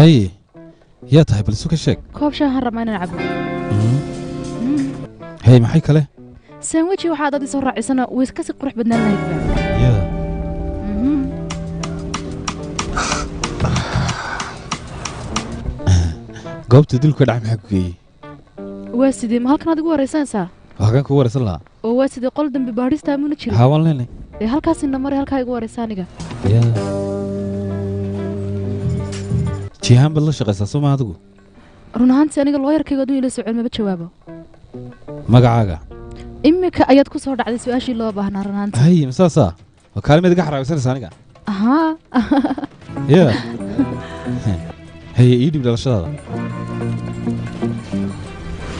هاي يا طيب السوق الشيك كوب شاي هرب أنا نلعب هاي ما حيك له ساندويتشي waxaa dad isoo raacisana way iska si qurux badnaan lahayd يا goobta dilku dhac maxaa ku geeyay waa sidee ma halkan aad ugu wareysanaysaa waxaan ku wareysan lahaa oo waa sidee qol dambi baadhista amuuna jirin haa waan leenay ee halkaas inna mari halkaa igu wareysan aniga ya jihaan bal la shaqeysaa soo ma adigu run ahaantii aniga looyarkayga aduu ila socon maba jawaabo magacaaga imika ayaad ku soo dhacday su'aashii loo baahnaa run ahaantii hay masaasa waa kaalmeed iga xaraabaysanaysaa aniga ahaa ya hay ii dhib dhalashadaada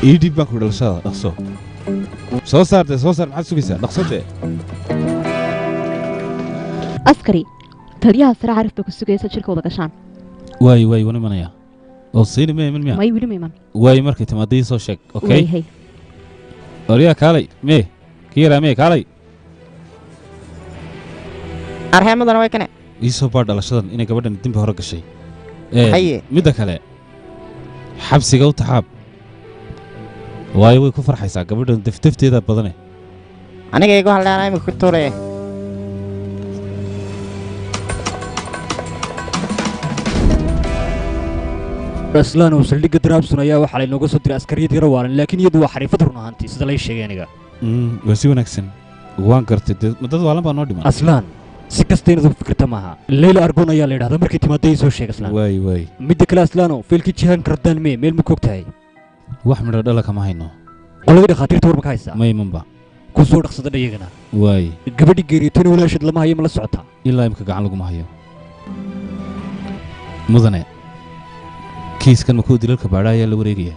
ii dhib baan ku dhalashadaada dhaqso soo saar maxaad sugaysaa dhaqso dee askari taliyaha sare carifta ku sugaysa jirkooda gashaan waay wana imanaya oo siini ma iman miya may wili ma iman waay markay timaadii soo sheeg okay hay oriya kaalay mee kiira mee kaalay arxamadana way kane ii soo baadh dhalashadan inay gabadhan dimbi hore gashay haye midda kale xabsiga u taxaab waayo way ku farxaysaa gabadhan deftefteeda badane aniga igu halleena imika ku tuuraya aslaan oo saldhigga daraabsun ayaa waxaa laynooga soo diray askariyad yaro waalan laakiin iyadu waa xariifad run ahaantii sida lay sheegay aniga waa si wanaagsan waan gartay dad waalan baa noo dhiman aslaan si kasta inaad u fikirta maaha leyla argoon ayaa la yidhahdaa markay timaadday soo sheeg aslaan waay midda kale aslaano feelkii jihaan kardaan meel ma koog tahay wax midho dhala kama hayno qoladii dhakhaatiirta war ma ka haysaa ma imanba ku soo dhaqsada dhayagana waay gabadhii geeriyotona walaashad lama hayo ma la socotaa ilaa imika gacan laguma hayo mudane kiiskan makuu dilalka baadha ayaa la wareegaya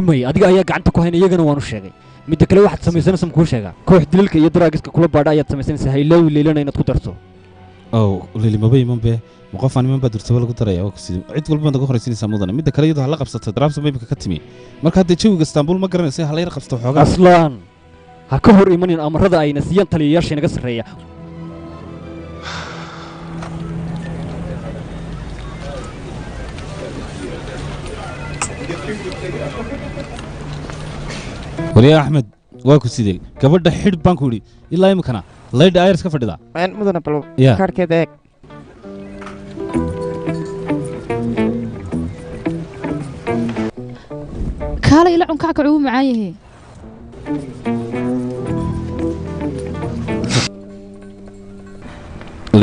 may adiga ayaa gacanta ku hayna iyagana waanu sheegay midda kale waxaad samaysanaysa makuu sheegaa koox dilalka iyo daraagiska kula baadha ayaad samaysanaysaa haylaawi leylana inaad ku darto ow lili maba iman be ma qofaan iman baa durtaba lagu daraya oo cid walba naga horaysinaysaa mudane midda kale iyadoo hala qabsato daraabsan ba imika ka timi marka haddee jawiga istaanbul ma garanaysa hala yar qabsato xoogaa aslaan ha ka hor imanin amarada ayna siiyaan taliyayaasha inaga sarreeya waliya axmed waa ku sidee gabadha xidh baan ku idhi ilaa imikana laydha ayars ka fadhida mudana bal kaarhkeeda eeg kaala ila cunkackacu u macaan yahay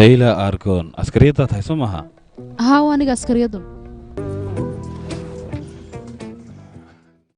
leyla argoon askariyaddaa tahay soo maaha haa waa aniga askariyaddu